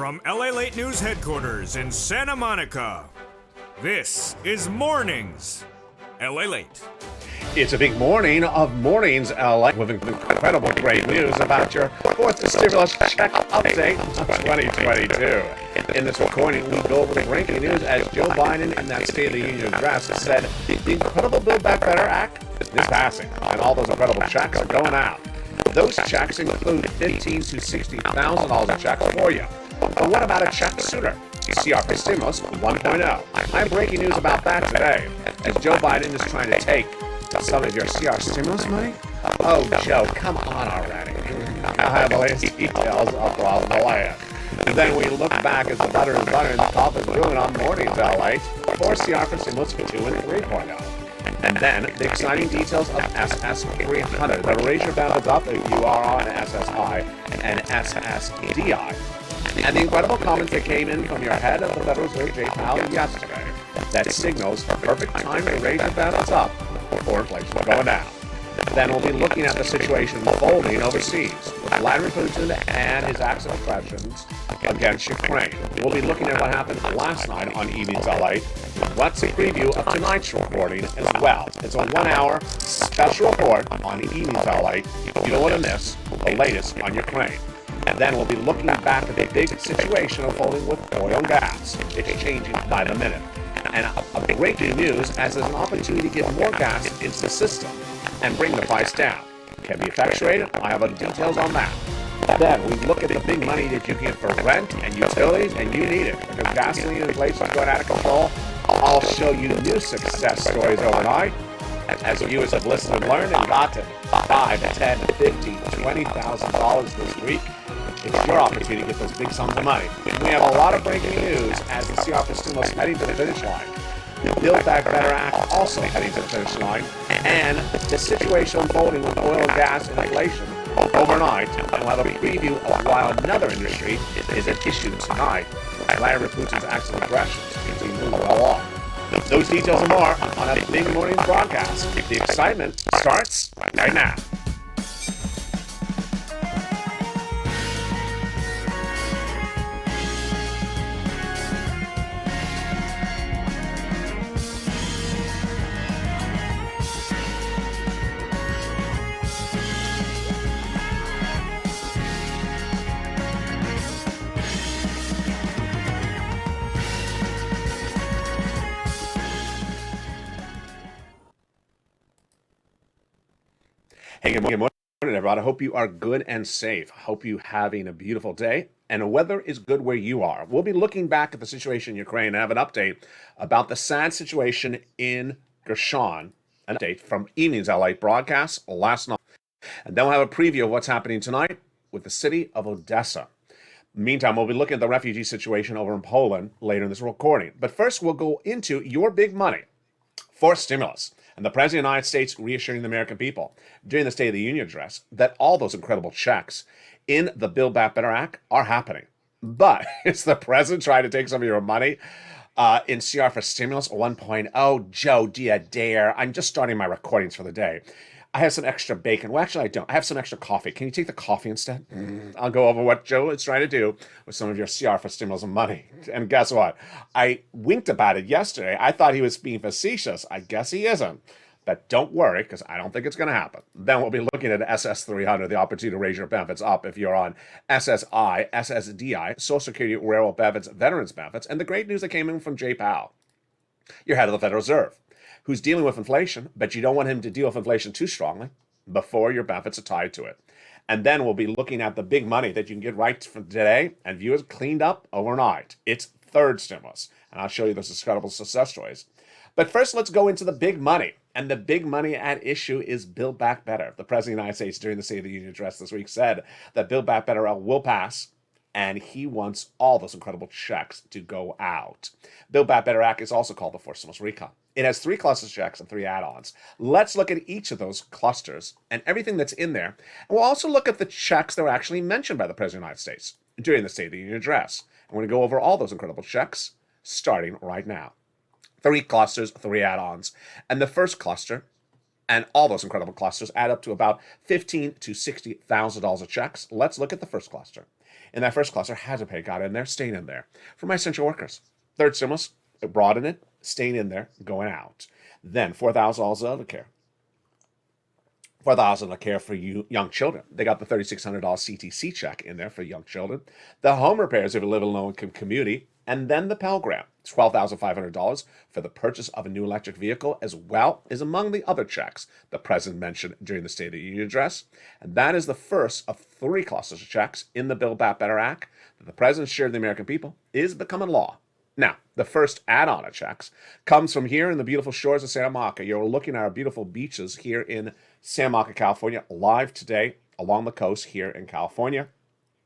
From LALATE News headquarters in Santa Monica, this is Mornings LALATE. It's a big morning of Mornings LA with incredible great news about your fourth stimulus check update of 2022. In this recording, we go over the breaking news as Joe Biden in that State of the Union address said the incredible Build Back Better Act is passing and all those incredible checks are going out. Those checks include $15,000 to $60,000 a check for you. But what about a check sooner? CR for Stimulus 1.0. I have breaking news about that today, as Joe Biden is trying to take some of your CR stimulus money. Oh, Joe, come on already. I have the latest details of the land. And then we look back as the butter is butter and the top is brewing on Mornings LA for CR for Stimulus 2 and 3.0. And then the exciting details of SS300. The raise your benefits up if you are on SSI and SSDI. And the incredible comments that came in from your head of the Federal Reserve, Jay Powell, yesterday that signals the perfect time to raise your benefits up before inflation is going down. Then we'll be looking at the situation unfolding overseas with Vladimir Putin and his acts of aggressions against Ukraine. We'll be looking at what happened last night on Evenings LA. What's a preview of tonight's recording as well. It's a 1-hour special report on Evenings LA. You don't want to miss the latest on Ukraine. And then we'll be looking back at the big situation unfolding with oil and gas. It's changing by the minute. And a breaking news as there's an opportunity to get more gas into the system and bring the price down. Can be effectuated? I have details on that. Then we look at the big money that you get for rent and utilities, and you need it because gasoline inflation is going out of control. I'll show you new success stories overnight as viewers have listened and learned and gotten $5, $10, $50, $20,000 this week. It's your opportunity to get those big sums of money. We have a lot of breaking news as the CR for Stimulus heading to the finish line. The Build Back Better Act also heading to the finish line. And the situation unfolding with oil and gas and inflation overnight. And we'll have a preview of why another industry is at issue tonight. Vladimir Putin's acts of aggression continue to move well off. Those details and more on a big morning broadcast. The excitement starts right now. Hey, good morning, everybody. I hope you are good and safe. I hope you're having a beautiful day and the weather is good where you are. We'll be looking back at the situation in Ukraine and have an update about the sad situation in Gershon, an update from Evenings LA broadcast last night. And then we'll have a preview of what's happening tonight with the city of Odessa. Meantime, we'll be looking at the refugee situation over in Poland later in this recording. But first, we'll go into your big money for stimulus. And the President of the United States reassuring the American people during the State of the Union address that all those incredible checks in the Build Back Better Act are happening. But is the President trying to take some of your money in CR for Stimulus 1.0? Joe, do you dare? I'm just starting my recordings for the day. I have some extra bacon. Well, actually, I don't. I have some extra coffee. Can you take the coffee instead? I'll go over what Joe is trying to do with some of your CR for Stimulus money. And guess what? I winked about it yesterday. I thought he was being facetious. I guess he isn't. But don't worry, because I don't think it's going to happen. Then we'll be looking at SS300, the opportunity to raise your benefits up if you're on SSI, SSDI, Social Security, Railroad Benefits, Veterans Benefits, and the great news that came in from Jay Powell, your head of the Federal Reserve, who's dealing with inflation, but you don't want him to deal with inflation too strongly before your benefits are tied to it. And then we'll be looking at the big money that you can get right from today and viewers cleaned up overnight. It's third stimulus, and I'll show you those incredible success stories. But first, let's go into the big money. And the big money at issue is Build Back Better. The President of the United States during the State of the Union address this week said that Build Back Better will pass, and he wants all those incredible checks to go out. Build Back Better Act is also called the Fourth Stimulus Recon. It has 3 cluster checks and 3 add-ons. Let's look at each of those clusters and everything that's in there. And we'll also look at the checks that were actually mentioned by the President of the United States during the State of the Union address. And we're going to go over all those incredible checks starting right now. 3 clusters, 3 add-ons. And the first cluster And all those incredible clusters add up to about $15,000 to $60,000 of checks. Let's look at the first cluster. In that first cluster, had to pay got in there, staying in there. For my essential workers. Third stimulus, brought in it, staying in there, going out. Then $4,000 of care. $4,000 of care for you young children. They got the $3,600 CTC check in there for young children. The home repairs if you live in a low-income community. And then the Pell Grant, $12,500 for the purchase of a new electric vehicle, as well is among the other checks the president mentioned during the State of the Union address. And that is the first of three clusters of checks in the Build Back Better Act that the president shared with the American people is becoming law. Now, the first add-on of checks comes from here in the beautiful shores of Santa Monica. You're looking at our beautiful beaches here in Santa Monica, California, live today along the coast here in California.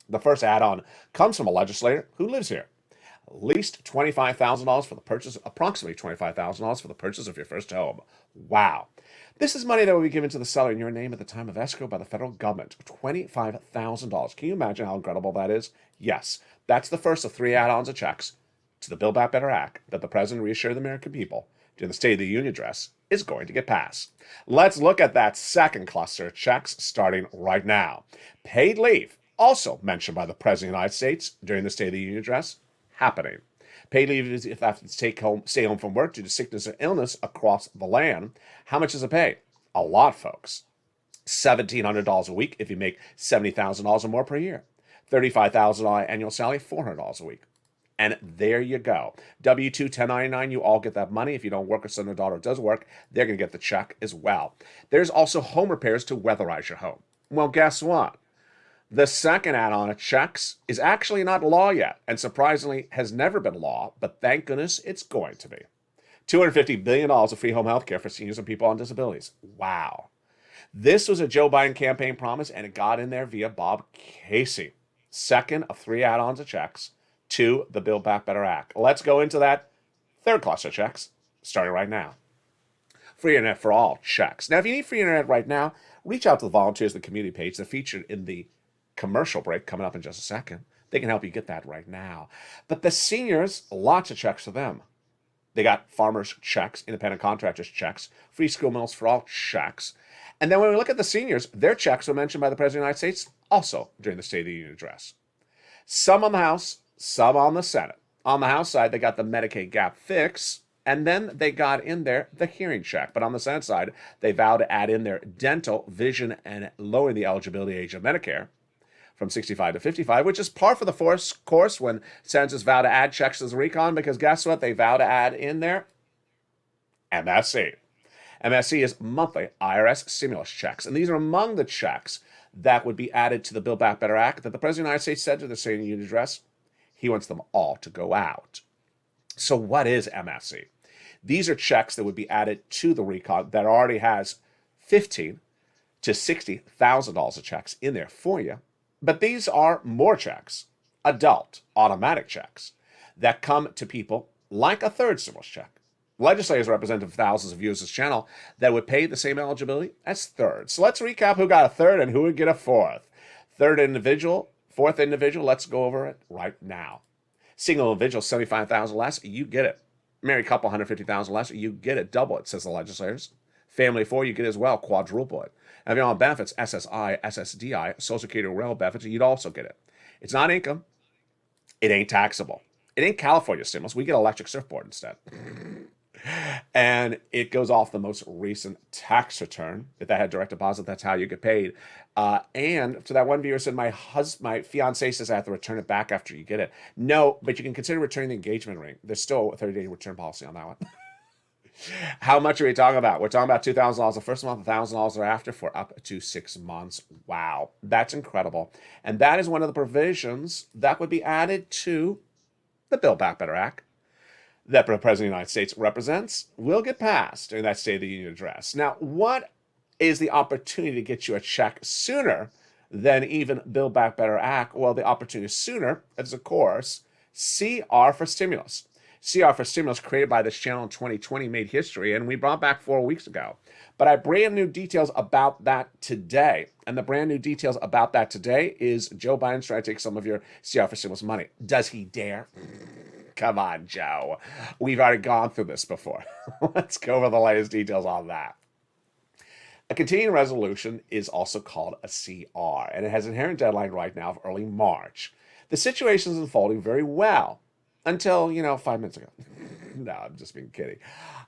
The first add-on comes from a legislator who lives here. At least $25,000 for the purchase, approximately $25,000 for the purchase of your first home. Wow. This is money that will be given to the seller in your name at the time of escrow by the federal government. $25,000. Can you imagine how incredible that is? Yes, that's the first of three add-ons of checks to the Build Back Better Act that the president reassured the American people during the State of the Union address is going to get passed. Let's look at that second cluster of checks starting right now. Paid leave, also mentioned by the President of the United States during the State of the Union address, happening. Paid leave is if you have to stay home from work due to sickness or illness across the land. How much does it pay? A lot, folks. $1,700 a week if you make $70,000 or more per year. $35,000 annual salary, $400 a week. And there you go. W-2, 1099, you all get that money. If you don't work or son or daughter does work, they're going to get the check as well. There's also home repairs to weatherize your home. Well, guess what? The second add-on of checks is actually not law yet, and surprisingly has never been law, but thank goodness it's going to be. $250 billion of free home health care for seniors and people on disabilities. Wow. This was a Joe Biden campaign promise, and it got in there via Bob Casey. Second of three add-ons of checks to the Build Back Better Act. Let's go into that third cluster of checks, starting right now. Free internet for all checks. Now, if you need free internet right now, reach out to the volunteers of the community page. They're featured in the commercial break coming up in just a second. They can help you get that right now. But the seniors, lots of checks for them. They got farmers checks, independent contractors checks, free school meals for all checks. And then when we look at the seniors, their checks were mentioned by the President of the United States also during the State of the Union address. Some on the House, some on the Senate. On the House side, they got the Medicaid gap fix, and then they got in there the hearing check. But on the Senate side, they vowed to add in their dental, vision, and lowering the eligibility age of Medicare from 65 to 55, which is par for the course when senators vow to add checks to the recon, because guess what? They vow to add in there MSC. MSC is monthly IRS stimulus checks, and these are among the checks that would be added to the Build Back Better Act that the President of the United States said to the State of the Union address. He wants them all to go out. So what is MSC? These are checks that would be added to the recon that already has $15,000 to $60,000 of checks in there for you. But these are more checks, adult automatic checks, that come to people like a third stimulus check. Legislators representative of thousands of viewers of this channel that would pay the same eligibility as third. So let's recap who got a third and who would get a fourth. Third individual, fourth individual, let's go over it right now. Single individual, $75,000 less, you get it. Married couple, $150,000 less, you get it. Double it, says the legislators. Family of four, you get it as well, quadruple it. And if you're on benefits, SSI, SSDI, Social Security rail benefits, you'd also get it. It's not income. It ain't taxable. It ain't California stimulus. We get electric surfboard instead. And it goes off the most recent tax return. If that had direct deposit, that's how you get paid. And to that one viewer said, my fiance says I have to return it back after you get it. No, but you can consider returning the engagement ring. There's still a 30-day return policy on that one. How much are we talking about? We're talking about $2,000 the first month, $1,000 thereafter for up to 6 months. Wow, that's incredible. And that is one of the provisions that would be added to the Build Back Better Act that the President of the United States represents will get passed in that State of the Union address. Now, what is the opportunity to get you a check sooner than even Build Back Better Act? Well, the opportunity sooner is, of course, CR for stimulus. CR for stimulus created by this channel in 2020 made history, and we brought back 4 weeks ago. But I have brand new details about that today. And the brand new details about that today is Joe Biden's trying to take some of your CR for stimulus money. Does he dare? Come on, Joe. We've already gone through this before. Let's go over the latest details on that. A continuing resolution is also called a CR, and it has an inherent deadline right now of early March. The situation is unfolding very well until, 5 minutes ago. No, I'm just being kidding.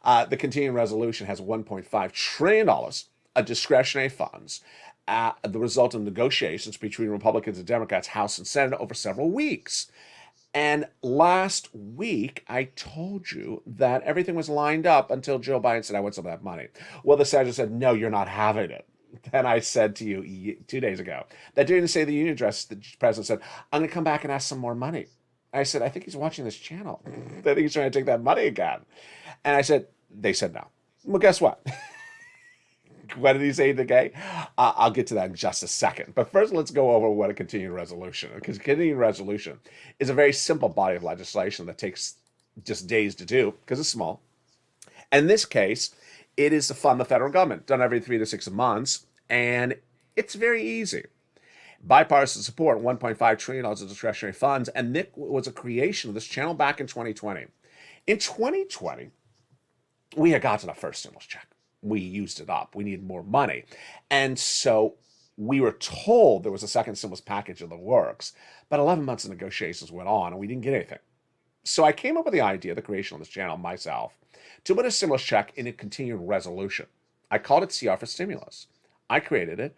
The continuing resolution has $1.5 trillion of discretionary funds, the result of negotiations between Republicans and Democrats, House and Senate, over several weeks. And last week, I told you that everything was lined up until Joe Biden said, I want some of that money. Well, the senator said, no, you're not having it. Then I said to you 2 days ago that during the State of the Union address, the president said, I'm going to come back and ask some more money. I said, I think he's watching this channel. I think he's trying to take that money again. And they said no. Well, guess what? What did he say today? I'll get to that in just a second. But first, let's go over what a continuing resolution is. Because a continuing resolution is a very simple body of legislation that takes just days to do because it's small. And in this case, it is to fund the federal government, done every 3 to 6 months. And it's very easy. Bipartisan support, $1.5 trillion of discretionary funds. And this was a creation of this channel back in 2020. In 2020, we had gotten our first stimulus check. We used it up. We needed more money. And so we were told there was a second stimulus package in the works, but 11 months of negotiations went on and we didn't get anything. So I came up with the idea, the creation of this channel myself, to put a stimulus check in a continuing resolution. I called it CR for stimulus. I created it.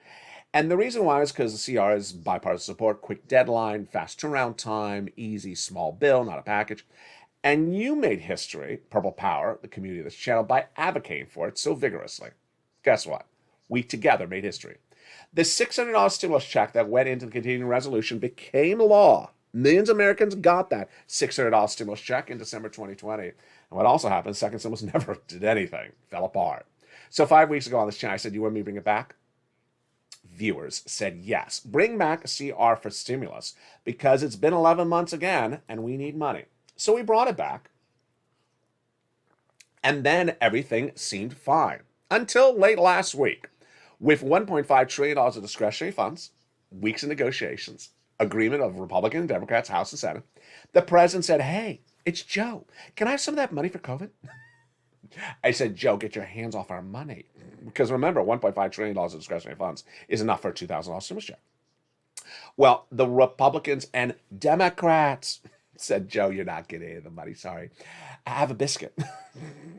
And the reason why is because the CR is bipartisan support, quick deadline, fast turnaround time, easy, small bill, not a package. And you made history, Purple Power, the community of this channel, by advocating for it so vigorously. Guess what? We together made history. The $600 stimulus check that went into the continuing resolution became law. Millions of Americans got that $600 stimulus check in December 2020. And what also happened, second stimulus never did anything, fell apart. So 5 weeks ago on this channel, I said, you want me to bring it back? Viewers said yes. Bring back a CR for stimulus because it's been 11 months again and we need money. So we brought it back, and then everything seemed fine until late last week. With $1.5 trillion of discretionary funds, weeks of negotiations, agreement of Republican and Democrats, House and Senate, the president said, hey, it's Joe. Can I have some of that money for COVID? I said, Joe, get your hands off our money. Because remember, $1.5 trillion of discretionary funds is enough for a $2,000 stimulus check. Well, the Republicans and Democrats said, Joe, you're not getting any of the money. Sorry. Have a biscuit.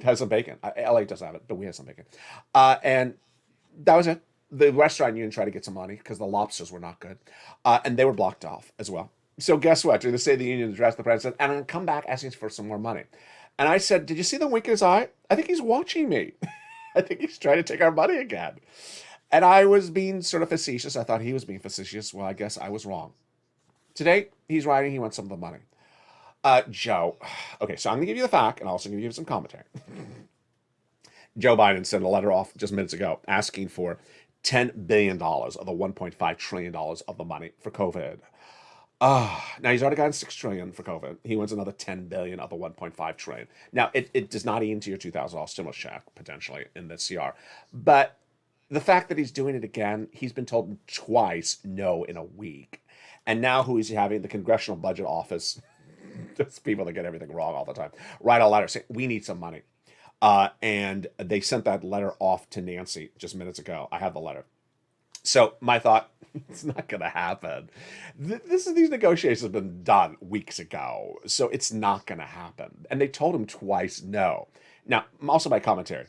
Have some bacon. LA doesn't have it, but we have some bacon. And that was it. The restaurant union tried to get some money because the lobsters were not good. And they were blocked off as well. So guess what? During the State of the Union address, the president said, and I'm going to come back asking for some more money. And I said, did you see the wink in his eye? I think he's watching me. I think he's trying to take our money again. And I was being sort of facetious. I thought he was being facetious. Well, I guess I was wrong. Today, he's writing he wants some of the money. Joe, okay, so I'm going to give you the fact, and I'm also going to give you some commentary. Joe Biden sent a letter off just minutes ago asking for $10 billion of the $1.5 trillion of the money for COVID. Now, he's already gotten $6 trillion for COVID. He wants another $10 billion of the $1.5 trillion. Now, it does not eat into your $2,000 stimulus check, potentially, in the CR. But the fact that he's doing it again, he's been told twice no in a week. And now who is he having? The Congressional Budget Office, just people that get everything wrong all the time, write a letter saying, we need some money. And they sent that letter off to Nancy just minutes ago. I have the letter. So my thought, it's not going to happen. These negotiations have been done weeks ago, so it's not going to happen. And they told him twice no. Now, also my commentary.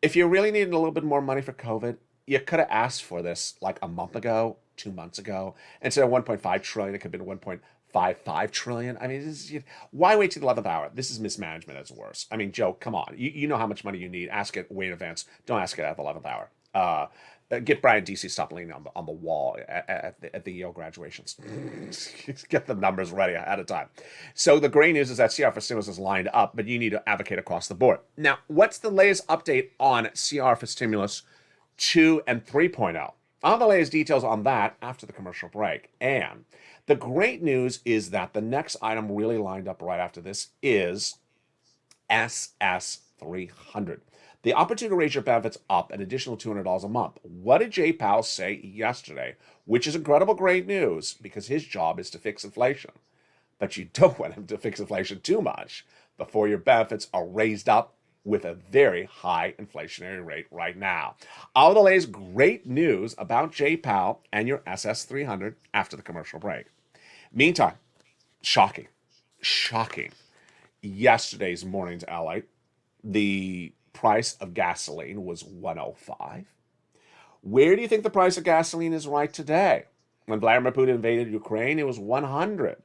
If you really needed a little bit more money for COVID, you could have asked for this like a month ago, 2 months ago. Instead of 1.5 trillion, it could have been 1.55 trillion. I mean, why wait till the 11th hour? This is mismanagement at its worst. I mean, Joe, come on. You know how much money you need. Ask it way in advance. Don't ask it at the 11th hour. Get Brian DC stop leaning on the wall at the Yale graduations. Get the numbers ready ahead of time. So the great news is that CR for stimulus is lined up, but you need to advocate across the board. Now, what's the latest update on CR for stimulus 2 and 3.0? I'll have the latest details on that after the commercial break. And the great news is that the next item really lined up right after this is SS300. The opportunity to raise your benefits up an additional $200 a month. What did Jay Powell say yesterday? Which is incredible great news because his job is to fix inflation. But you don't want him to fix inflation too much before your benefits are raised up with a very high inflationary rate right now. All the latest great news about J. Powell and your SS300 after the commercial break. Meantime, shocking. Yesterday's morning's LA, the price of gasoline was $105. Where do you think the price of gasoline is right today? When Vladimir Putin invaded Ukraine, it was 100.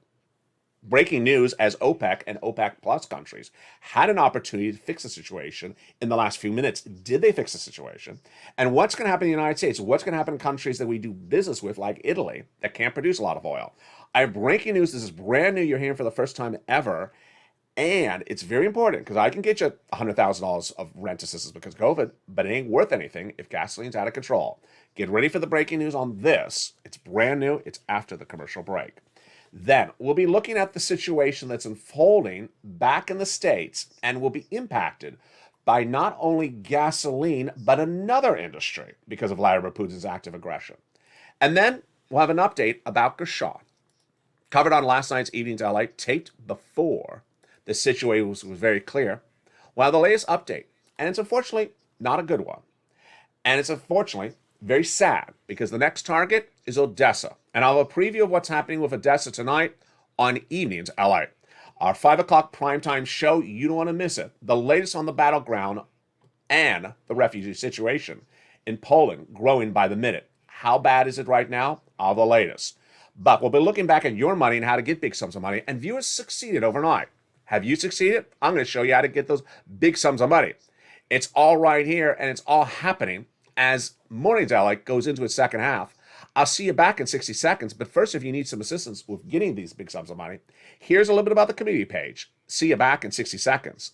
Breaking news as OPEC and OPEC plus countries had an opportunity to fix the situation in the last few minutes. Did they fix the situation? And what's going to happen in the United States? What's going to happen in countries that we do business with, like Italy, that can't produce a lot of oil? I have breaking news. This is brand new. You're hearing for the first time ever. And it's very important because I can get you $100,000 of rent assistance because of COVID, but it ain't worth anything if gasoline's out of control. Get ready for the breaking news on this. It's brand new. It's after the commercial break. Then we'll be looking at the situation that's unfolding back in the States and will be impacted by not only gasoline, but another industry because of Vladimir Putin's active aggression. And then we'll have an update about Gershon. Covered on last night's Evening's LA, taped before the situation was very clear. Well, the latest update, and it's unfortunately not a good one. And it's unfortunately very sad because the next target is Odessa. And I'll have a preview of what's happening with Odessa tonight on Evenings LA. Our 5 o'clock primetime show, you don't want to miss it. The latest on the battleground and the refugee situation in Poland growing by the minute. How bad is it right now? All the latest. But we'll be looking back at your money and how to get big sums of money. And viewers succeeded overnight. Have you succeeded? I'm going to show you how to get those big sums of money. It's all right here, and it's all happening as Morning's LA goes into its second half. I'll see you back in 60 seconds, but first, if you need some assistance with getting these big sums of money, here's a little bit about the community page. See you back in 60 seconds.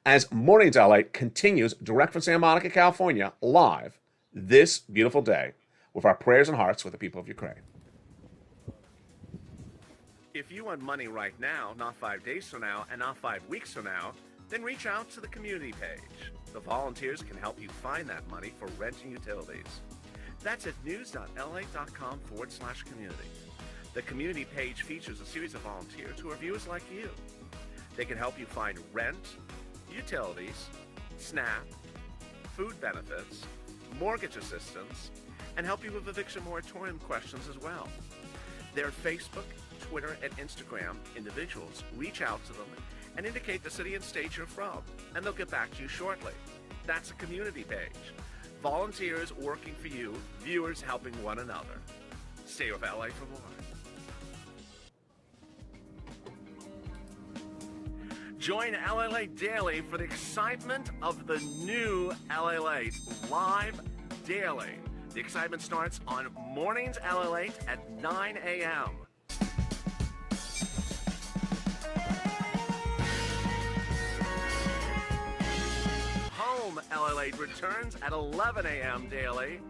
As Morning's LA continues direct from Santa Monica, California, live this beautiful day with our prayers and hearts with the people of Ukraine. If you want money right now, not 5 days from now, and not 5 weeks from now, then reach out to the community page. The volunteers can help you find that money for rent and utilities. That's at news.la.com/community. The community page features a series of volunteers who are viewers like you. They can help you find rent, utilities, SNAP, food benefits, mortgage assistance, and help you with eviction moratorium questions as well. Their Facebook, Twitter, and Instagram individuals reach out to them and indicate the city and state you're from, and they'll get back to you shortly. That's a community page. Volunteers working for you, viewers helping one another. Stay with LA for more. Join LALATE Daily for the excitement of the new LALATE live daily. The excitement starts on Mornings LALATE at 9 a.m. Home LALATE returns at 11 a.m. daily.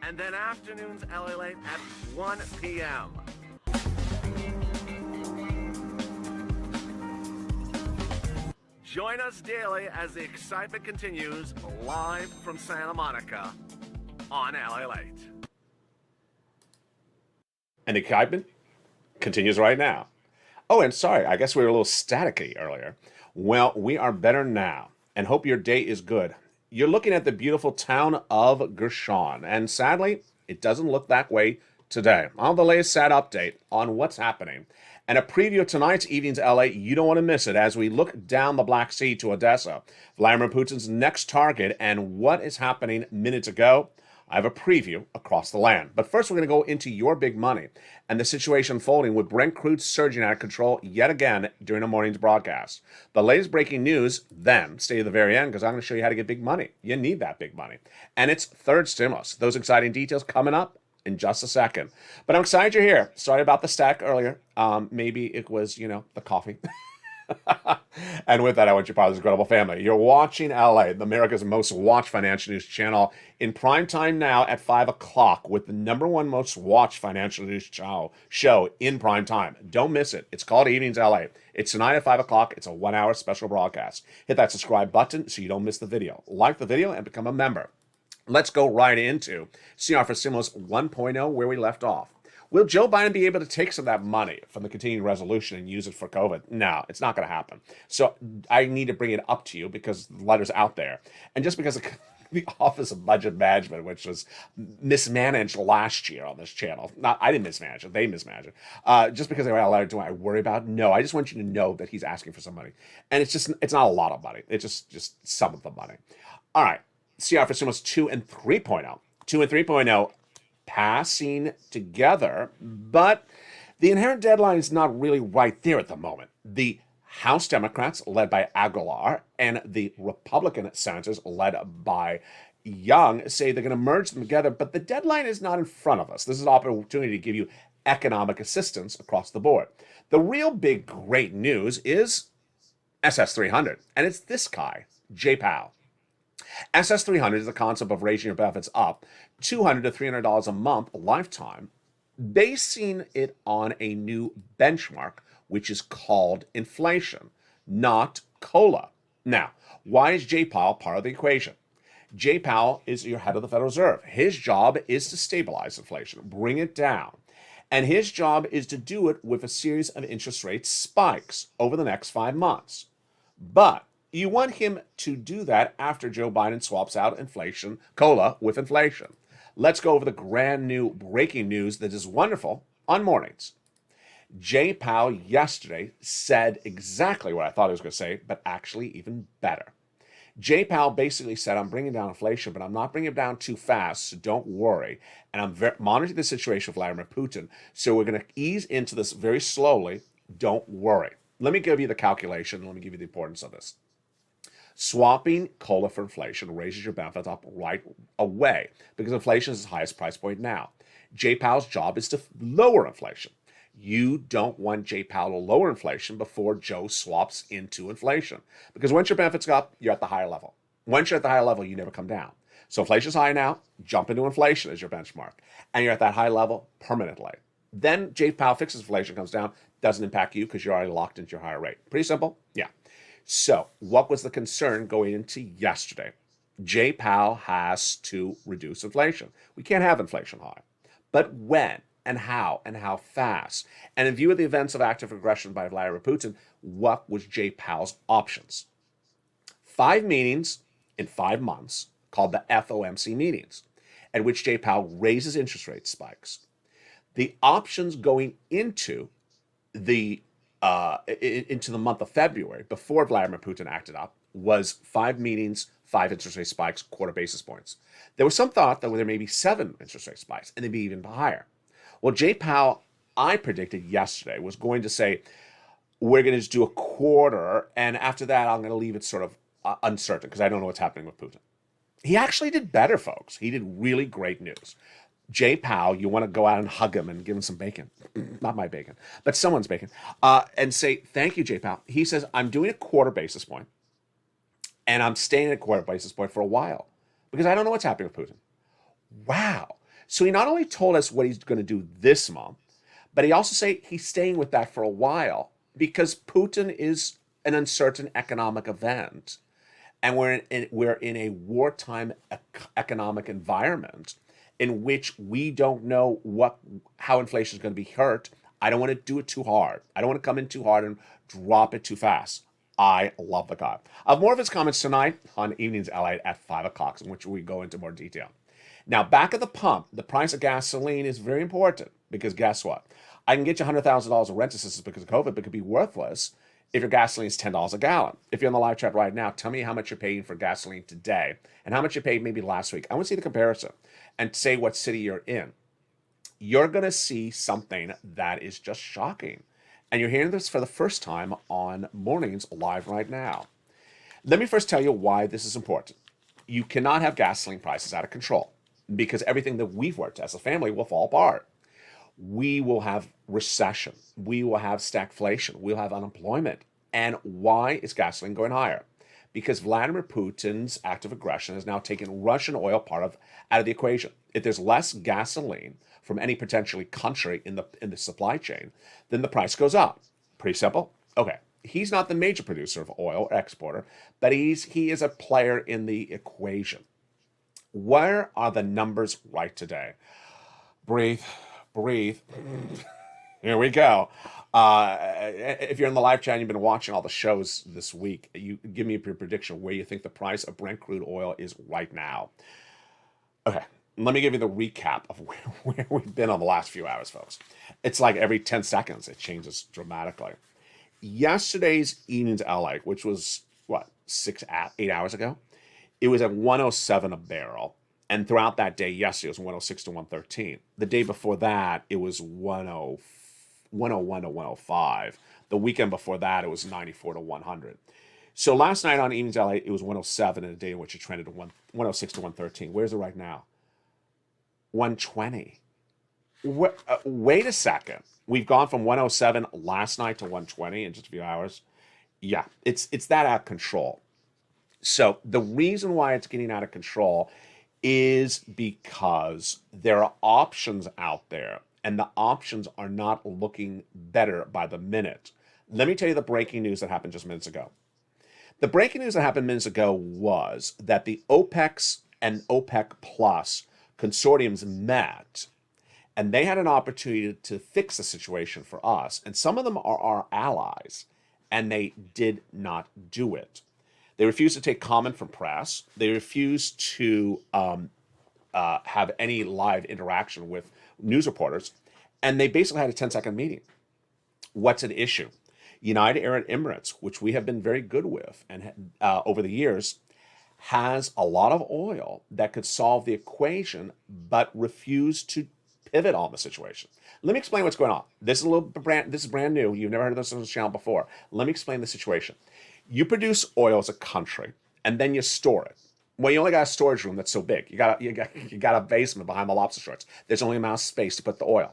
And then afternoons LALATE at 1 p.m. Join us daily as the excitement continues live from Santa Monica on LALATE. And the excitement continues right now. Oh, and sorry, I guess we were a little staticky earlier. Well, we are better now and hope your day is good. You're looking at the beautiful town of Gershon, and sadly, it doesn't look that way today. On the latest sad update on what's happening and a preview of tonight's Evening's LA, you don't want to miss it as we look down the Black Sea to Odessa, Vladimir Putin's next target, and what is happening minutes ago. I have a preview across the land. But first, we're going to go into your big money and the situation unfolding with Brent crude surging out of control yet again during the morning's broadcast. The latest breaking news, then stay to the very end because I'm going to show you how to get big money. You need that big money. And it's third stimulus. Those exciting details coming up in just a second. But I'm excited you're here. Sorry about the stack earlier. Maybe it was, the coffee. And with that, I want you part of this incredible family. You're watching LA, America's most watched financial news channel, in prime time now at 5 o'clock with the #1 most watched financial news show in prime time. Don't miss it. It's called Evenings LA. It's tonight at 5 o'clock. It's a 1-hour special broadcast. Hit that subscribe button so you don't miss the video. Like the video and become a member. Let's go right into CR for Stimulus 1.0, where we left off. Will Joe Biden be able to take some of that money from the continuing resolution and use it for COVID? No, it's not going to happen. So I need to bring it up to you because the letter's out there. And just because the Office of Budget Management, which was mismanaged last year on this channel, not I didn't mismanage it, they mismanaged it. Just because they write a letter, do I worry about it? No, I just want you to know that he's asking for some money. And it's not a lot of money. It's just some of the money. All right. CR for Stimulus 2 and 3.0. 2 and 3.0 passing together, but the inherent deadline is not really right there at the moment. The House Democrats, led by Aguilar, and the Republican senators, led by Young, say they're going to merge them together, but the deadline is not in front of us. This is an opportunity to give you economic assistance across the board. The real big great news is SS 300, and it's this guy, Jay Powell. SS 300 is the concept of raising your benefits up $200 to $300 a month lifetime, basing it on a new benchmark, which is called inflation, not COLA. Now, why is Jay Powell part of the equation? Jay Powell is your head of the Federal Reserve. His job is to stabilize inflation, bring it down. And his job is to do it with a series of interest rate spikes over the next 5 months. But you want him to do that after Joe Biden swaps out inflation, COLA, with inflation. Let's go over the brand new breaking news that is wonderful on mornings. Jay Powell yesterday said exactly what I thought he was going to say, but actually even better. Jay Powell basically said, I'm bringing down inflation, but I'm not bringing it down too fast, so don't worry. And I'm monitoring the situation with Vladimir Putin, so we're going to ease into this very slowly. Don't worry. Let me give you the calculation. Let me give you the importance of this. Swapping COLA for inflation raises your benefits up right away because inflation is the highest price point now. Jay Powell's job is to lower inflation. You don't want Jay Powell to lower inflation before Joe swaps into inflation. Because once your benefits go up, you're at the higher level. Once you're at the higher level, you never come down. So inflation's high now, jump into inflation as your benchmark. And you're at that high level permanently. Then Jay Powell fixes inflation, comes down, doesn't impact you because you're already locked into your higher rate. Pretty simple? Yeah. So what was the concern going into yesterday? Jay Powell has to reduce inflation. We can't have inflation high. But when and how fast? And in view of the events of active aggression by Vladimir Putin, what was Jay Powell's options? 5 meetings in 5 months called the FOMC meetings, at which Jay Powell raises interest rate spikes. The options going into the month of February, before Vladimir Putin acted up, was 5 meetings, 5 interest rate spikes, quarter basis points. There was some thought that there may be 7 interest rate spikes, and they'd be even higher. Well, Jay Powell, I predicted yesterday, was going to say, we're going to just do a quarter, and after that, I'm going to leave it sort of uncertain, because I don't know what's happening with Putin. He actually did better, folks. He did really great news. Jay Powell, you want to go out and hug him and give him some bacon. Not my bacon, but someone's bacon. And say, thank you, Jay Powell. He says, I'm doing a quarter basis point, and I'm staying at a quarter basis point for a while, because I don't know what's happening with Putin. Wow. So he not only told us what he's going to do this month, but he also said he's staying with that for a while, because Putin is an uncertain economic event, and we're in a wartime economic environment in which we don't know how inflation is going to be hurt. I don't want to do it too hard. I don't want to come in too hard and drop it too fast. I love the guy. I have more of his comments tonight on Evenings LA at 5 o'clock, in which we go into more detail. Now, back at the pump, the price of gasoline is very important, because guess what? I can get you $100,000 of rent assistance because of COVID, but it could be worthless if your gasoline is $10 a gallon. If you're on the live chat right now, tell me how much you're paying for gasoline today and how much you paid maybe last week. I want to see the comparison and say what city you're in. You're going to see something that is just shocking. And you're hearing this for the first time on Mornings live right now. Let me first tell you why this is important. You cannot have gasoline prices out of control, because everything that we've worked as a family will fall apart. We will have recession. We will have stagflation. We'll have unemployment. And why is gasoline going higher? Because Vladimir Putin's active aggression has now taken Russian oil out of the equation. If there's less gasoline from any potentially country in the supply chain, then the price goes up. Pretty simple. Okay. He's not the major producer of oil or exporter, but he is a player in the equation. Where are the numbers right today? Breathe, breathe. Here we go. If you're in the live chat and you've been watching all the shows this week, you give me your prediction where you think the price of Brent crude oil is right now. Okay, let me give you the recap of where we've been on the last few hours, folks. It's like every 10 seconds it changes dramatically. Yesterday's evening's LA, which was what, 8 hours ago, it was at 107 a barrel. And throughout that day, yesterday, it was 106 to 113. The day before that, it was 101 to 105. The weekend before that, it was 94 to 100. So last night on evenings LA, it was 107 in a day in which it trended to 106 to 113. Where's it right now? 120. Wait a second. We've gone from 107 last night to 120 in just a few hours. Yeah, it's that out of control. So the reason why it's getting out of control is because there are options out there, and the options are not looking better by the minute. Let me tell you the breaking news that happened just minutes ago. The breaking news that happened minutes ago was that the OPEC and OPEC Plus consortiums met, and they had an opportunity to fix the situation for us. And some of them are our allies, and they did not do it. They refused to take comment from press. They refused to have any live interaction with news reporters. And they basically had a 10-second meeting. What's at issue? United Arab Emirates, which we have been very good with and over the years, has a lot of oil that could solve the equation, but refused to pivot on the situation. Let me explain what's going on. This is brand new. You've never heard of this on this channel before. Let me explain the situation. You produce oil as a country, and then you store it. Well, you only got a storage room that's so big. You got a basement behind the lobster shorts. There's only a amount of space to put the oil,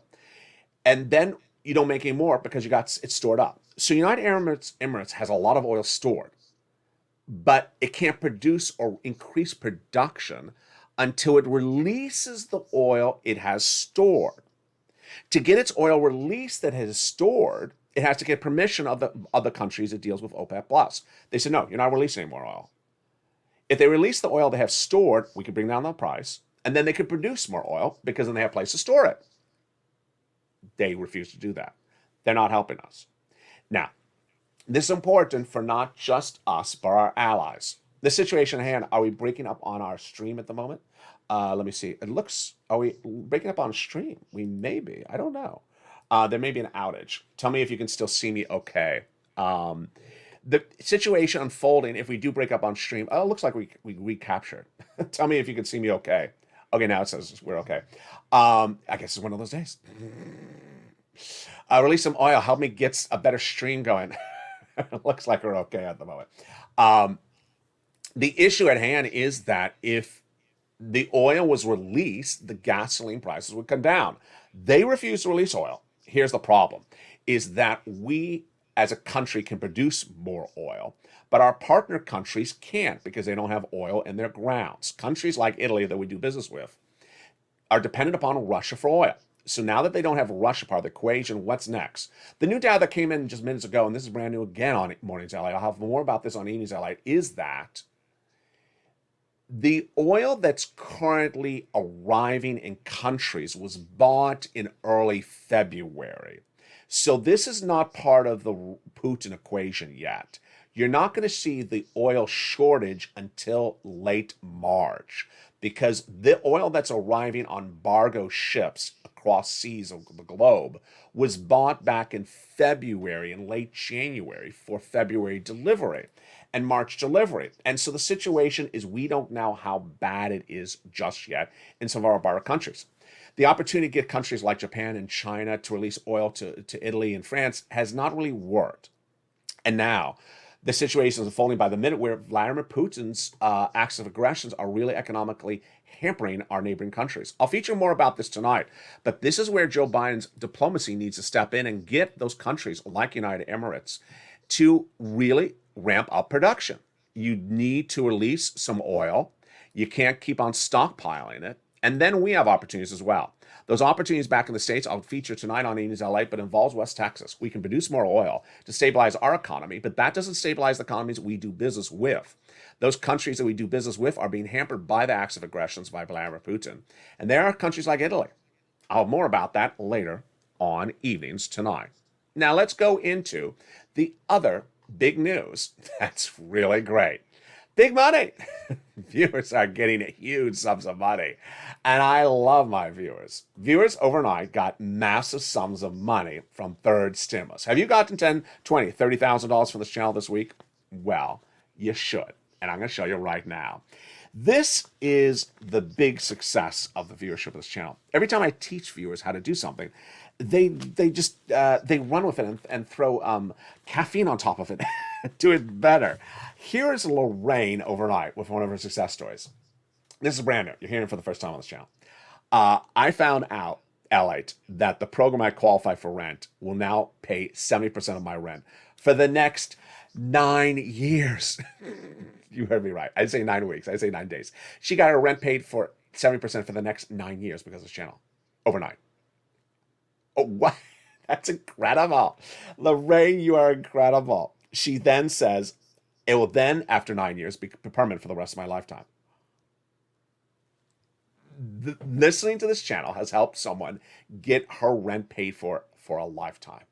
and then you don't make any more because you got it stored up. So United Arab Emirates has a lot of oil stored, but it can't produce or increase production until it releases the oil it has stored. To get its oil released that it has stored, it has to get permission of the other countries it deals with OPEC Plus. They said, no, you're not releasing any more oil. If they release the oil they have stored, we could bring down the price, and then they could produce more oil because then they have a place to store it. They refuse to do that. They're not helping us. Now, this is important for not just us, but our allies. The situation at hand, are we breaking up on our stream at the moment? Let me see. Are we breaking up on stream? We may be. I don't know. There may be an outage. Tell me if you can still see me okay. The situation unfolding, if we do break up on stream, it looks like we recaptured. Tell me if you can see me okay. Okay, now it says we're okay. I guess it's one of those days. Release some oil. Help me get a better stream going. It looks like we're okay at the moment. The issue at hand is that if the oil was released, the gasoline prices would come down. They refuse to release oil. Here's the problem, is that we as a country can produce more oil, but our partner countries can't because they don't have oil in their grounds. Countries like Italy that we do business with are dependent upon Russia for oil. So now that they don't have Russia part of the equation, what's next? The new data that came in just minutes ago, and this is brand new again on Mornings LA, I'll have more about this on Evenings LA, is that the oil that's currently arriving in countries was bought in early February. So this is not part of the Putin equation yet. You're not going to see the oil shortage until late March because the oil that's arriving on embargo ships across seas of the globe was bought back in February and late January for February delivery and March delivery. And so the situation is we don't know how bad it is just yet in some of our border countries. The opportunity to get countries like Japan and China to release oil to Italy and France has not really worked. And now the situation is unfolding by the minute where Vladimir Putin's acts of aggressions are really economically hampering our neighboring countries. I'll feature more about this tonight, but this is where Joe Biden's diplomacy needs to step in and get those countries like United Emirates to really ramp up production. You need to release some oil. You can't keep on stockpiling it. And then we have opportunities as well. Those opportunities back in the States I'll feature tonight on Evenings LA, but involves West Texas. We can produce more oil to stabilize our economy, but that doesn't stabilize the economies we do business with. Those countries that we do business with are being hampered by the acts of aggressions by Vladimir Putin. And there are countries like Italy. I'll have more about that later on Evenings tonight. Now let's go into the other big news that's really great. Big money. Viewers are getting huge sums of money. And I love my viewers. Viewers overnight got massive sums of money from third stimulus. Have you gotten $10, $20, $30,000 from this channel this week? Well, you should. And I'm going to show you right now. This is the big success of the viewership of this channel. Every time I teach viewers how to do something, they run with it and throw caffeine on top of it, do it better. Here's Lorraine overnight with one of her success stories. This is brand new. You're hearing it for the first time on this channel. I found out, LALATE, that the program I qualify for rent will now pay 70% of my rent for the next 9 years. You heard me right. I say 9 weeks. I say 9 days. She got her rent paid for 70% for the next 9 years because of this channel. Overnight. Oh, what? That's incredible. Lorraine, you are incredible. She then says, it will then, after 9 years, be permanent for the rest of my lifetime. Listening to this channel has helped someone get her rent paid for a lifetime.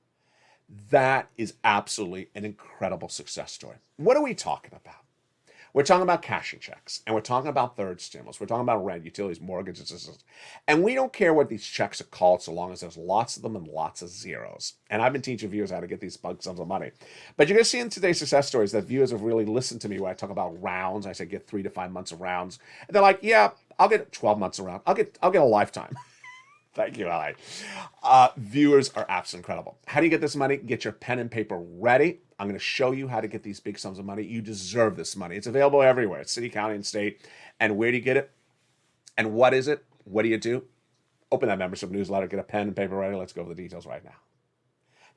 That is absolutely an incredible success story. What are we talking about? We're talking about cashing checks, and we're talking about third stimulus. We're talking about rent, utilities, mortgage assistance. And we don't care what these checks are called so long as there's lots of them and lots of zeros. And I've been teaching viewers how to get these big sums of money. But you're going to see in today's success stories that viewers have really listened to me when I talk about rounds. I say get 3 to 5 months of rounds. And they're like, yeah, I'll get 12 months around. I'll get a lifetime. Thank you, Ali. Viewers are absolutely incredible. How do you get this money? Get your pen and paper ready. I'm going to show you how to get these big sums of money. You deserve this money. It's available everywhere. It's city, county, and state. And where do you get it? And what is it? What do you do? Open that membership newsletter. Get a pen and paper ready. Let's go over the details right now.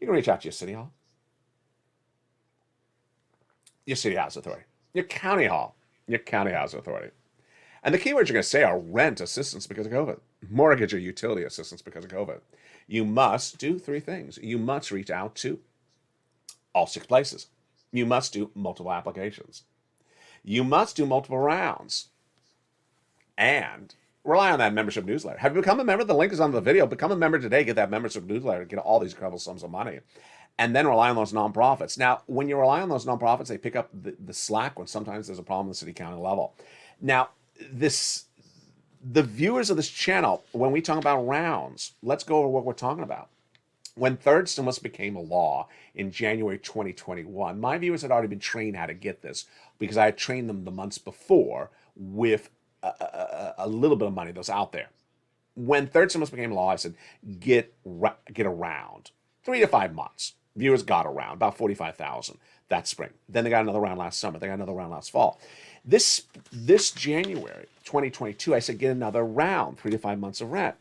You can reach out to your city hall, your city house authority, your county hall, your county house authority. And the keywords you're going to say are rent assistance because of COVID, mortgage or utility assistance because of COVID. You must do 3 things. You must reach out to all 6 places. You must do multiple applications. You must do multiple rounds. And rely on that membership newsletter. Have you become a member? The link is on the video. Become a member today. Get that membership newsletter. Get all these incredible sums of money. And then rely on those nonprofits. Now, when you rely on those nonprofits, they pick up the slack when sometimes there's a problem at the city county level. Now, the viewers of this channel, when we talk about rounds, let's go over what we're talking about. When third stimulus became a law in January 2021, my viewers had already been trained how to get this because I had trained them the months before with a little bit of money that was out there. When third stimulus became law, I said, get around 3 to 5 months. Viewers got around about 45,000 that spring. Then they got another round last summer. They got another round last fall. This January 2022, I said, get another round, 3 to 5 months of rent.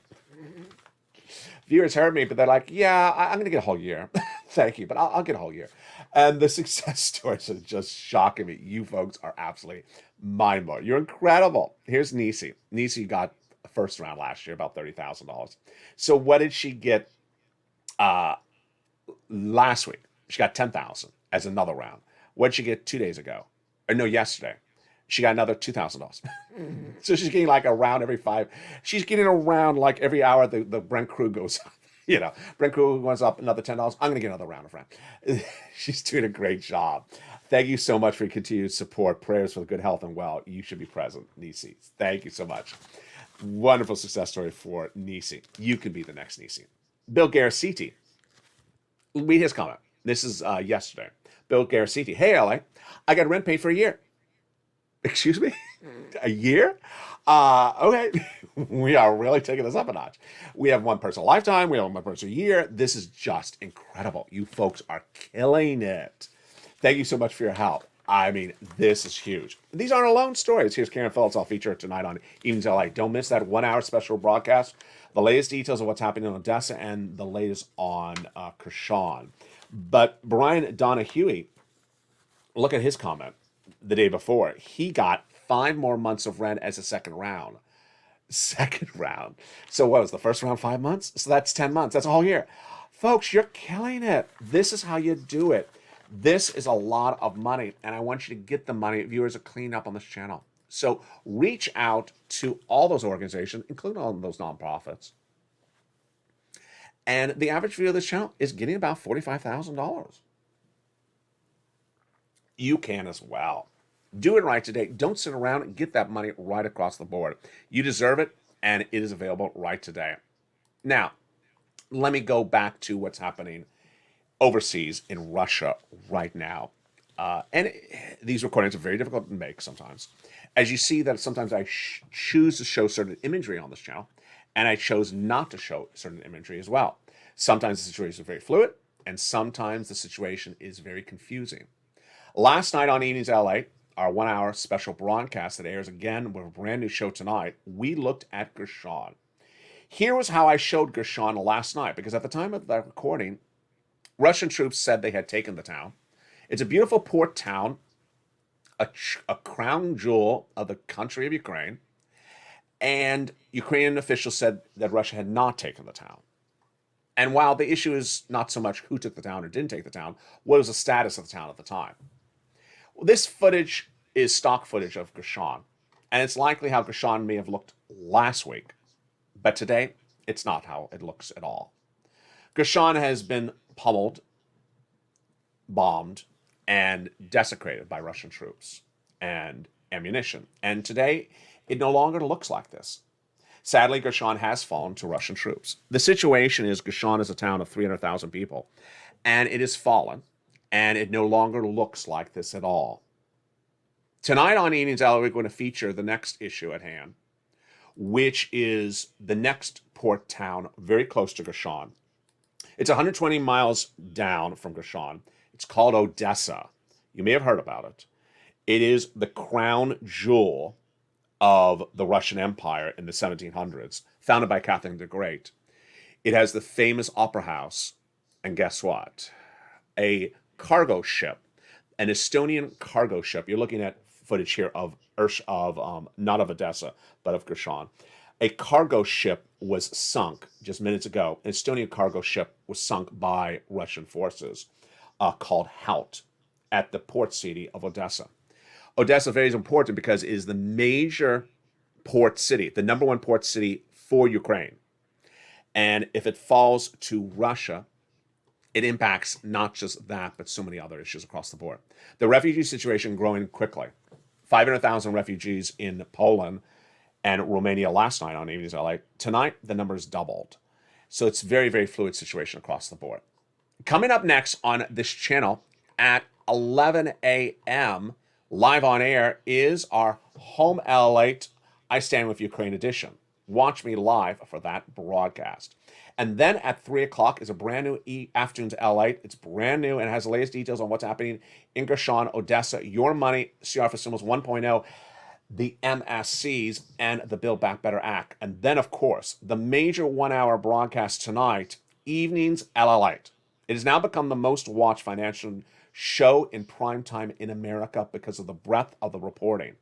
Viewers heard me, but they're like, yeah, I'm going to get a whole year. Thank you, but I'll get a whole year. And the success stories are just shocking me. You folks are absolutely mind-blowing. You're incredible. Here's Nisi. Nisi got a first round last year, about $30,000. So what did she get last week? She got $10,000 as another round. What did she get 2 days ago? Or no, yesterday. She got another $2,000. So she's getting like a round every 5. She's getting a round like every hour the Brent Crew goes up. You know, Brent Crew goes up another $10. I'm going to get another round of rent. She's doing a great job. Thank you so much for your continued support. Prayers for good health and well. You should be present, Nisi. Thank you so much. Wonderful success story for Nisi. You can be the next Nisi. Bill Garaciti. Read his comment. This is yesterday. Bill Garaciti. Hey, LA. I got rent paid for a year. Excuse me? A year? Okay. We are really taking this up a notch. We have one person a lifetime. We have one person a year. This is just incredible. You folks are killing it. Thank you so much for your help. I mean, this is huge. These aren't alone stories. Here's Karen Phillips. I'll feature it tonight on Evenings LA. Don't miss that 1-hour special broadcast. The latest details of what's happening in Odessa and the latest on Krishan. But Brian Donahue, look at his comment the day before. He got 5 more months of rent as a second round. Second round. So what was the first round? 5 months? So that's 10 months. That's a whole year. Folks, you're killing it. This is how you do it. This is a lot of money, and I want you to get the money. Viewers are cleaning up on this channel. So reach out to all those organizations, including all of those nonprofits. And the average viewer of this channel is getting about $45,000. You can as well. Do it right today. Don't sit around and get that money right across the board. You deserve it, and it is available right today. Now, let me go back to what's happening overseas in Russia right now. These recordings are very difficult to make sometimes. As you see that sometimes I choose to show certain imagery on this channel, and I chose not to show certain imagery as well. Sometimes the situation is very fluid, and sometimes the situation is very confusing. Last night on Evenings LA, our 1-hour special broadcast that airs again with a brand new show tonight, we looked at Gershon. Here was how I showed Gershon last night, because at the time of that recording, Russian troops said they had taken the town. It's a beautiful port town, a crown jewel of the country of Ukraine, and Ukrainian officials said that Russia had not taken the town. And while the issue is not so much who took the town or didn't take the town, what was the status of the town at the time? Well, this footage is stock footage of Gershon, and it's likely how Gershon may have looked last week. But today, it's not how it looks at all. Gershon has been pummeled, bombed, and desecrated by Russian troops and ammunition. And today, it no longer looks like this. Sadly, Gershon has fallen to Russian troops. The situation is Gershon is a town of 300,000 people, and it has fallen, and it no longer looks like this at all. Tonight on Evenings LA, we're going to feature the next issue at hand, which is the next port town very close to Gershon. It's 120 miles down from Gershon. It's called Odessa. You may have heard about it. It is the crown jewel of the Russian Empire in the 1700s, founded by Catherine the Great. It has the famous opera house, and guess what? A cargo ship, an Estonian cargo ship. You're looking at footage here of not of Odessa, but of Gershon. A cargo ship was sunk just minutes ago. An Estonian cargo ship was sunk by Russian forces called Haut at the port city of Odessa. Odessa very important because it is the major port city, the number one port city for Ukraine. And if it falls to Russia, it impacts not just that, but so many other issues across the board. The refugee situation growing quickly. 500,000 refugees in Poland and Romania last night on Evenings LA. Tonight, the numbers doubled. So it's very, very fluid situation across the board. Coming up next on this channel at 11 a.m., live on air, is our Home LALATE I Stand With Ukraine edition. Watch me live for that broadcast. And then at 3 o'clock is a brand new Afternoon to LA. It's brand new and has the latest details on what's happening in Gershon, Odessa, Your Money, CR for Symbols 1.0, the MSCs, and the Build Back Better Act. And then, of course, the major 1-hour broadcast tonight, Evenings LALATE. It has now become the most watched financial show in prime time in America because of the breadth of the reporting.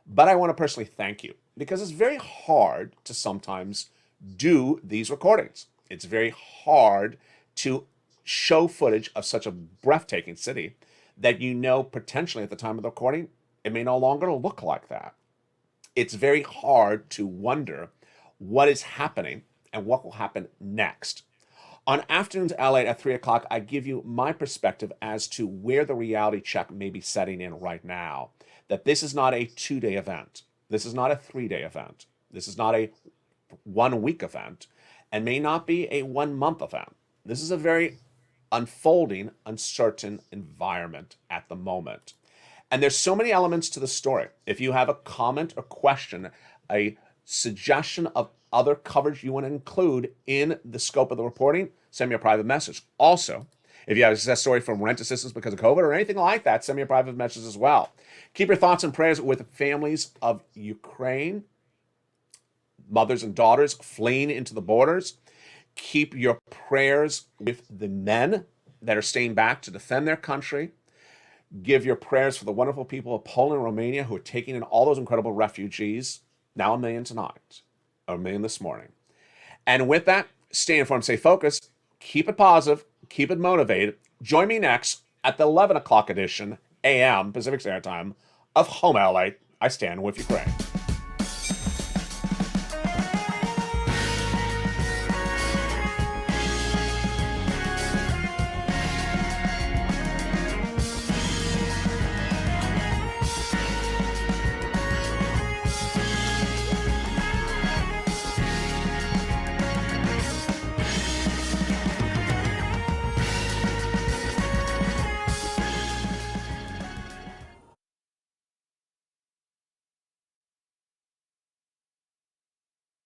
But I want to personally thank you because it's very hard to sometimes do these recordings. It's very hard to show footage of such a breathtaking city that you know potentially at the time of the recording, it may no longer look like that. It's very hard to wonder what is happening and what will happen next. On Afternoons LA at 3 o'clock, I give you my perspective as to where the reality check may be setting in right now. That this is not a 2-day event. This is not a 3-day event. This is not a 1-week event, and may not be a 1-month event. This is a very unfolding, uncertain environment at the moment. And there's so many elements to the story. If you have a comment or question, a suggestion of other coverage you want to include in the scope of the reporting, send me a private message. Also, if you have a success story from rent assistance because of COVID or anything like that, send me a private message as well. Keep your thoughts and prayers with families of Ukraine, mothers and daughters fleeing into the borders. Keep your prayers with the men that are staying back to defend their country. Give your prayers for the wonderful people of Poland and Romania who are taking in all those incredible refugees, now 1 million tonight. million this morning. And with that, stay informed, stay focused, keep it positive, keep it motivated. Join me next at the 11 o'clock edition, a.m. Pacific Standard Time, of Home LA. I stand with Ukraine.